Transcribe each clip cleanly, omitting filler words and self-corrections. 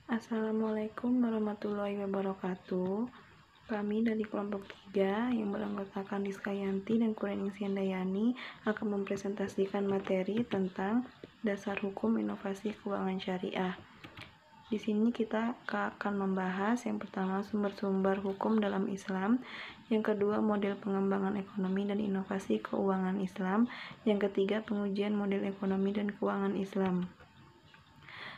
Assalamualaikum warahmatullahi wabarakatuh. Kami dari kelompok 3 yang beranggotakan Rizkayanti dan Kurniasih Handayani akan mempresentasikan materi tentang dasar hukum inovasi keuangan syariah. Di sini kita akan membahas yang pertama sumber-sumber hukum dalam Islam, yang kedua model pengembangan ekonomi dan inovasi keuangan Islam, yang ketiga pengujian model ekonomi dan keuangan Islam.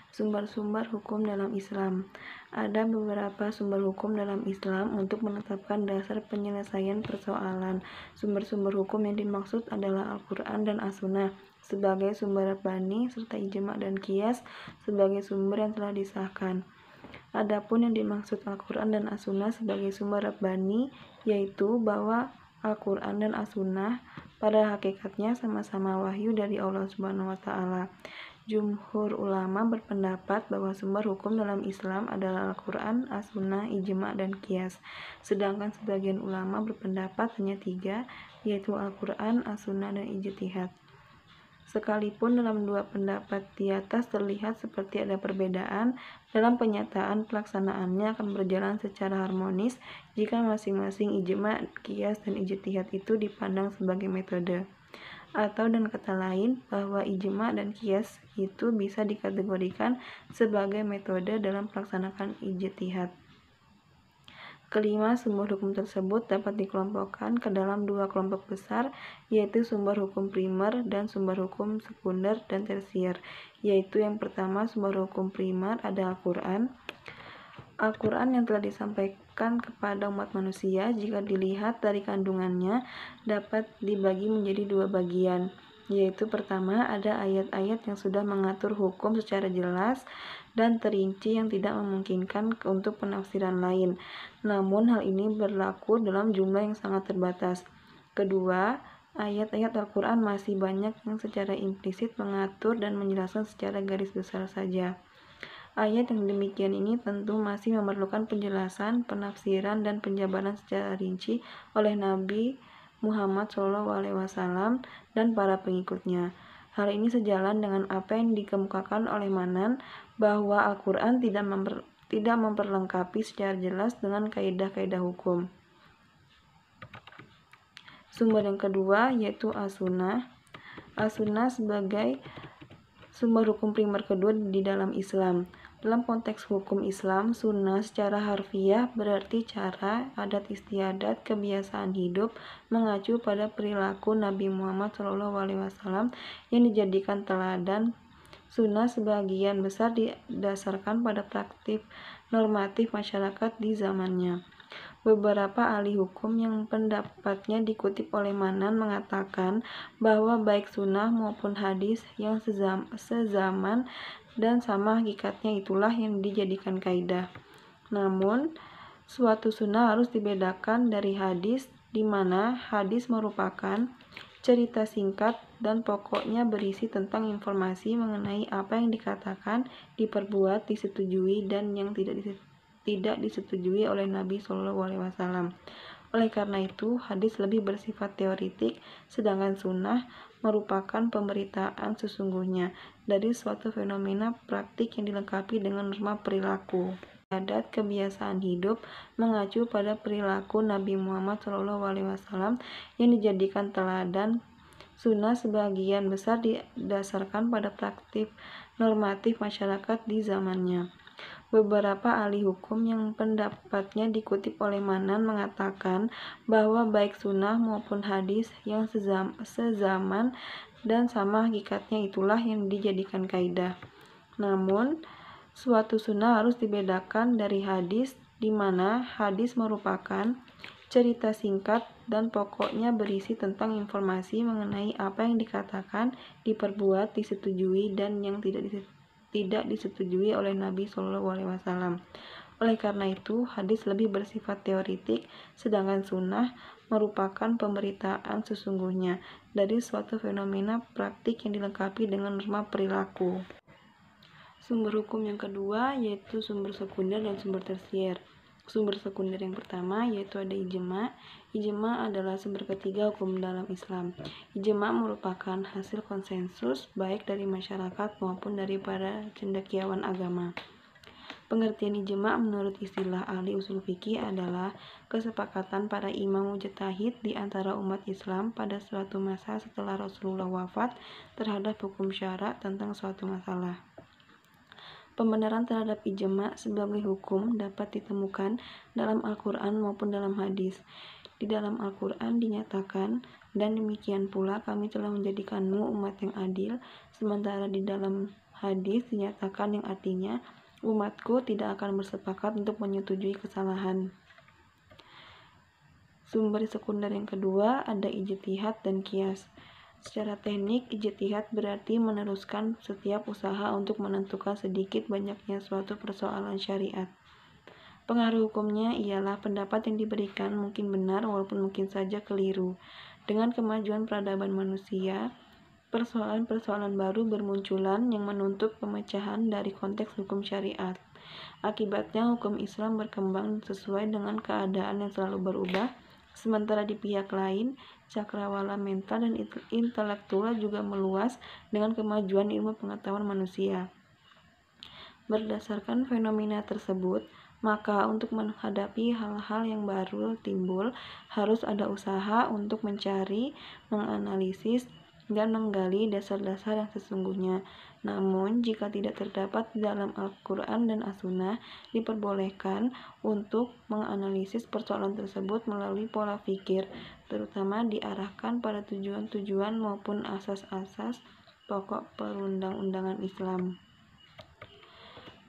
Sumber-sumber hukum dalam Islam. Ada beberapa sumber hukum dalam Islam untuk menetapkan dasar penyelesaian persoalan. Sumber-sumber hukum yang dimaksud adalah Al-Quran dan As-Sunnah sebagai sumber rabbani serta ijma' dan qiyas sebagai sumber yang telah disahkan. Adapun yang dimaksud Al-Quran dan As-Sunnah sebagai sumber rabbani yaitu bahwa Al-Quran dan As-Sunnah pada hakikatnya sama-sama wahyu dari Allah Subhanahu wa Ta'ala. Jumhur ulama berpendapat bahwa sumber hukum dalam Islam adalah Al-Quran, As-Sunnah, Ijma' dan Qiyas. Sedangkan sebagian ulama berpendapat hanya 3, yaitu Al-Quran, As-Sunnah, dan Ijtihad. Sekalipun dalam dua pendapat di atas terlihat seperti ada perbedaan, dalam penyataan pelaksanaannya akan berjalan secara harmonis jika masing-masing ijma', qiyas, dan ijtihad itu dipandang sebagai metode. Atau dengan kata lain, bahwa ijma' dan qiyas itu bisa dikategorikan sebagai metode dalam pelaksanaan ijtihad. Kelima, sumber hukum tersebut dapat dikelompokkan ke dalam dua kelompok besar, yaitu sumber hukum primer dan sumber hukum sekunder dan tersier. Yaitu yang pertama, sumber hukum primer ada Al-Quran. Al-Quran yang telah disampaikan kepada umat manusia jika dilihat dari kandungannya dapat dibagi menjadi dua bagian, yaitu pertama ada ayat-ayat yang sudah mengatur hukum secara jelas dan terinci yang tidak memungkinkan untuk penafsiran lain, namun hal ini berlaku dalam jumlah yang sangat terbatas. Kedua, ayat-ayat Al-Quran masih banyak yang secara implisit mengatur dan menjelaskan secara garis besar saja. Ayat yang demikian ini tentu masih memerlukan penjelasan, penafsiran, dan penjabaran secara rinci oleh Nabi Muhammad SAW dan para pengikutnya. Hal ini sejalan dengan apa yang dikemukakan oleh Manan bahwa Al-Quran tidak memperlengkapi secara jelas dengan kaidah-kaidah hukum. Sumber yang kedua yaitu As-Sunnah. As-Sunnah sebagai sumber hukum primer kedua di dalam Islam. Dalam konteks hukum Islam, sunnah secara harfiah berarti cara, adat istiadat, kebiasaan hidup mengacu pada perilaku Nabi Muhammad SAW yang dijadikan teladan. Sunnah sebagian besar didasarkan pada praktik normatif masyarakat di zamannya. Beberapa ahli hukum yang pendapatnya dikutip oleh Manan mengatakan bahwa baik sunnah maupun hadis yang sezaman dan sama hakikatnya itulah yang dijadikan kaidah. Namun, suatu sunnah harus dibedakan dari hadis, di mana hadis merupakan cerita singkat dan pokoknya berisi tentang informasi mengenai apa yang dikatakan, diperbuat, disetujui, dan yang tidak disetujui oleh Nabi SAW. Oleh karena itu, hadis lebih bersifat teoritik, sedangkan sunnah merupakan pemberitaan sesungguhnya dari suatu fenomena praktik yang dilengkapi dengan norma perilaku. Adat kebiasaan hidup mengacu pada perilaku Nabi Muhammad SAW yang dijadikan teladan. Sunnah sebagian besar didasarkan pada praktik normatif masyarakat di zamannya. Beberapa ahli hukum yang pendapatnya dikutip oleh Manan mengatakan bahwa baik sunnah maupun hadis yang sezaman dan sama hakikatnya itulah yang dijadikan kaidah. Namun, suatu sunnah harus dibedakan dari hadis, di mana hadis merupakan cerita singkat dan pokoknya berisi tentang informasi mengenai apa yang dikatakan, diperbuat, disetujui, dan yang tidak disetujui oleh Nabi SAW. Oleh karena itu, hadis lebih bersifat teoritik, sedangkan sunnah merupakan pemberitaan sesungguhnya dari suatu fenomena praktik yang dilengkapi dengan norma perilaku. Sumber hukum yang kedua yaitu sumber sekunder dan sumber tersier. Sumber sekunder yang pertama yaitu ada ijma'. Ijma' adalah sumber ketiga hukum dalam Islam. Ijma' merupakan hasil konsensus baik dari masyarakat maupun dari para cendekiawan agama. Pengertian ijma' menurut istilah ahli usul fikih adalah kesepakatan para imam mujtahid di antara umat Islam pada suatu masa setelah Rasulullah wafat terhadap hukum syara tentang suatu masalah. Pembenaran terhadap ijma' sebagai hukum dapat ditemukan dalam Al-Quran maupun dalam hadis. Di dalam Al-Quran dinyatakan, dan demikian pula kami telah menjadikanmu umat yang adil, sementara di dalam hadis dinyatakan yang artinya, umatku tidak akan bersepakat untuk menyetujui kesalahan. Sumber sekunder yang kedua ada ijtihad dan qiyas. Secara teknik, ijtihad berarti meneruskan setiap usaha untuk menentukan sedikit banyaknya suatu persoalan syariat. Pengaruh hukumnya ialah pendapat yang diberikan mungkin benar walaupun mungkin saja keliru. Dengan kemajuan peradaban manusia, persoalan-persoalan baru bermunculan yang menuntut pemecahan dari konteks hukum syariat. Akibatnya hukum Islam berkembang sesuai dengan keadaan yang selalu berubah, sementara di pihak lain, cakrawala mental dan intelektual juga meluas dengan kemajuan ilmu pengetahuan manusia. Berdasarkan fenomena tersebut, maka untuk menghadapi hal-hal yang baru timbul, harus ada usaha untuk mencari, menganalisis, dan menggali dasar-dasar yang sesungguhnya. Namun, jika tidak terdapat di dalam Al-Quran dan As-Sunnah, diperbolehkan untuk menganalisis persoalan tersebut melalui pola pikir, terutama diarahkan pada tujuan-tujuan maupun asas-asas pokok perundang-undangan Islam.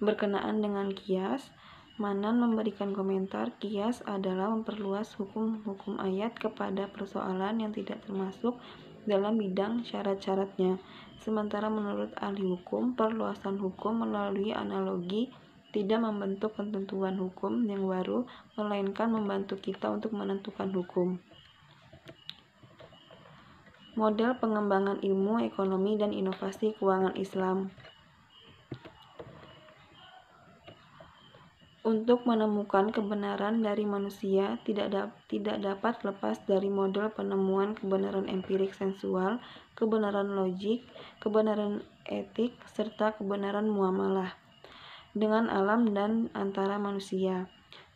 Berkenaan dengan qiyas, Manan memberikan komentar, qiyas adalah memperluas hukum-hukum ayat kepada persoalan yang tidak termasuk dalam bidang syarat-syaratnya. Sementara menurut ahli hukum, perluasan hukum melalui analogi tidak membentuk ketentuan hukum yang baru, melainkan membantu kita untuk menentukan hukum. Model pengembangan ilmu, ekonomi, dan inovasi keuangan Islam. Untuk menemukan kebenaran dari manusia tidak dapat lepas dari model penemuan kebenaran empirik sensual, kebenaran logik, kebenaran etik, serta kebenaran muamalah dengan alam dan antara manusia.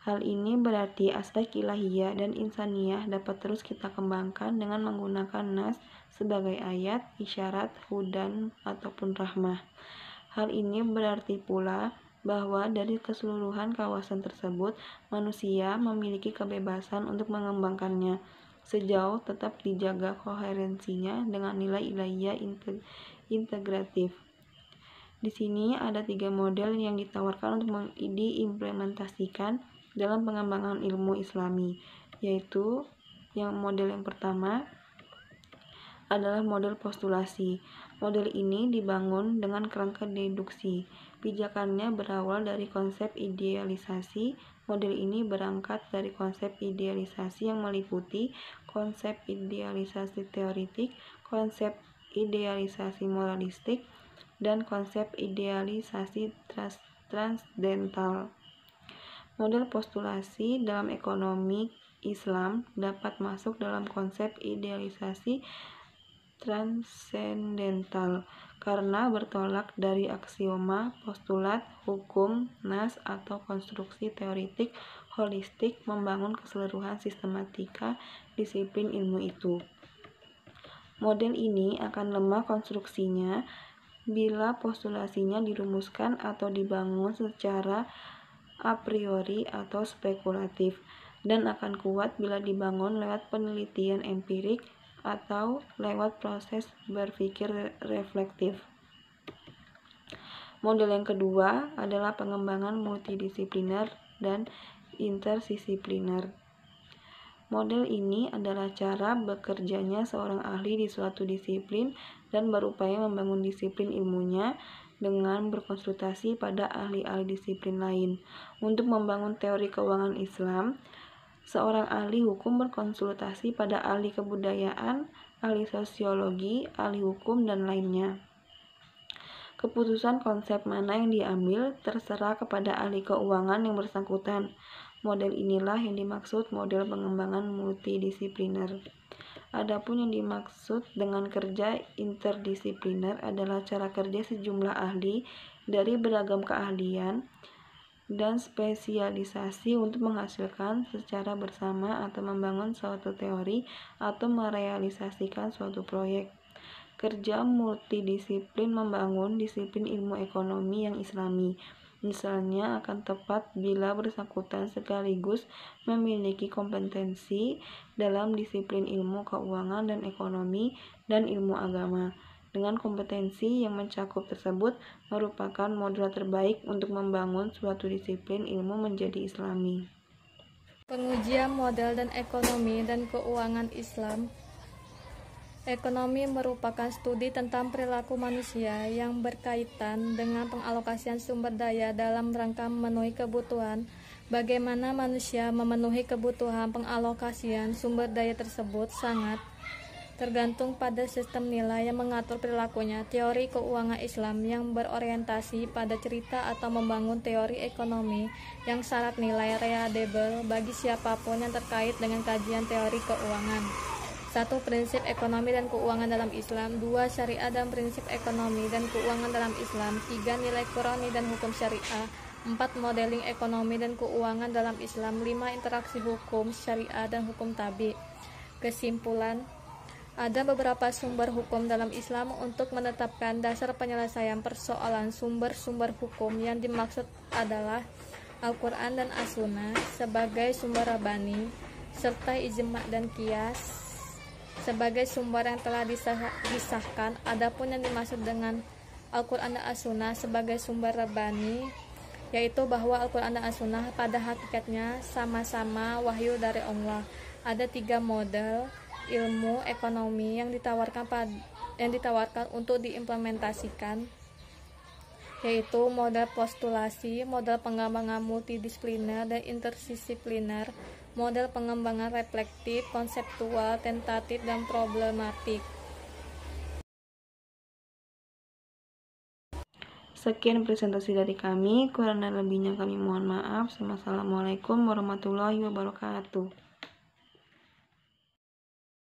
Hal ini berarti aspek ilahiyah dan insaniyah dapat terus kita kembangkan dengan menggunakan nas sebagai ayat, isyarat, hudan, ataupun rahmah. Hal ini berarti pula bahwa dari keseluruhan kawasan tersebut, manusia memiliki kebebasan untuk mengembangkannya, sejauh tetap dijaga koherensinya dengan nilai ilahiyah integratif. Di sini ada 3 model yang ditawarkan untuk diimplementasikan dalam pengembangan ilmu Islami, yaitu model yang pertama adalah model postulasi. Model ini dibangun dengan kerangka deduksi. Pijakannya berawal dari konsep idealisasi. Model ini berangkat dari konsep idealisasi yang meliputi konsep idealisasi teoritik, konsep idealisasi moralistik, dan konsep idealisasi transdental. Model postulasi dalam ekonomi Islam dapat masuk dalam konsep idealisasi transendental karena bertolak dari aksioma, postulat, hukum, nas, atau konstruksi teoritik holistik membangun keseluruhan sistematika disiplin ilmu itu. Model ini akan lemah konstruksinya bila postulasinya dirumuskan atau dibangun secara a priori atau spekulatif, dan akan kuat bila dibangun lewat penelitian empirik atau lewat proses berpikir reflektif. Model yang kedua adalah pengembangan multidisipliner dan interdisipliner. Model ini adalah cara bekerjanya seorang ahli di suatu disiplin dan berupaya membangun disiplin ilmunya dengan berkonsultasi pada ahli-ahli disiplin lain. Untuk membangun teori keuangan Islam, seorang ahli hukum berkonsultasi pada ahli kebudayaan, ahli sosiologi, ahli hukum, dan lainnya. Keputusan konsep mana yang diambil terserah kepada ahli keuangan yang bersangkutan. Model inilah yang dimaksud model pengembangan multidisipliner. Adapun yang dimaksud dengan kerja interdisipliner adalah cara kerja sejumlah ahli dari beragam keahlian dan spesialisasi untuk menghasilkan secara bersama atau membangun suatu teori atau merealisasikan suatu proyek. Kerja multidisiplin membangun disiplin ilmu ekonomi yang islami. Misalnya akan tepat bila bersangkutan sekaligus memiliki kompetensi dalam disiplin ilmu keuangan dan ekonomi dan ilmu agama. Dengan kompetensi yang mencakup tersebut merupakan modal terbaik untuk membangun suatu disiplin ilmu menjadi islami. Pengujian model dan ekonomi dan keuangan Islam. Ekonomi merupakan studi tentang perilaku manusia yang berkaitan dengan pengalokasian sumber daya dalam rangka memenuhi kebutuhan. Bagaimana manusia memenuhi kebutuhan pengalokasian sumber daya tersebut sangat tergantung pada sistem nilai yang mengatur perilakunya. Teori keuangan Islam yang berorientasi pada cerita atau membangun teori ekonomi yang syarat nilai reliable bagi siapapun yang terkait dengan kajian teori keuangan. 1. Prinsip ekonomi dan keuangan dalam Islam. 2. Syariah dan prinsip ekonomi dan keuangan dalam Islam. 3. Nilai Qurani dan hukum syariah. 4. Modeling ekonomi dan keuangan dalam Islam. 5. Interaksi hukum syariah dan hukum tabi. Kesimpulan, ada beberapa sumber hukum dalam Islam untuk menetapkan dasar penyelesaian persoalan. Sumber-sumber hukum yang dimaksud adalah Al-Quran dan As-Sunnah sebagai sumber rabbani, serta ijma' dan qiyas sebagai sumber yang telah disahkan. Adapun yang dimaksud dengan Al-Quran dan As-Sunnah sebagai sumber rabbani, yaitu bahwa Al-Quran dan As-Sunnah pada hakikatnya sama-sama wahyu dari Allah. Ada 3 model ilmu ekonomi yang ditawarkan untuk diimplementasikan, yaitu model postulasi, model pengembangan multidisipliner dan interdisipliner, model pengembangan reflektif, konseptual, tentatif, dan problematik. Sekian presentasi dari kami, kurang dan lebihnya kami mohon maaf. Wassalamualaikum warahmatullahi wabarakatuh.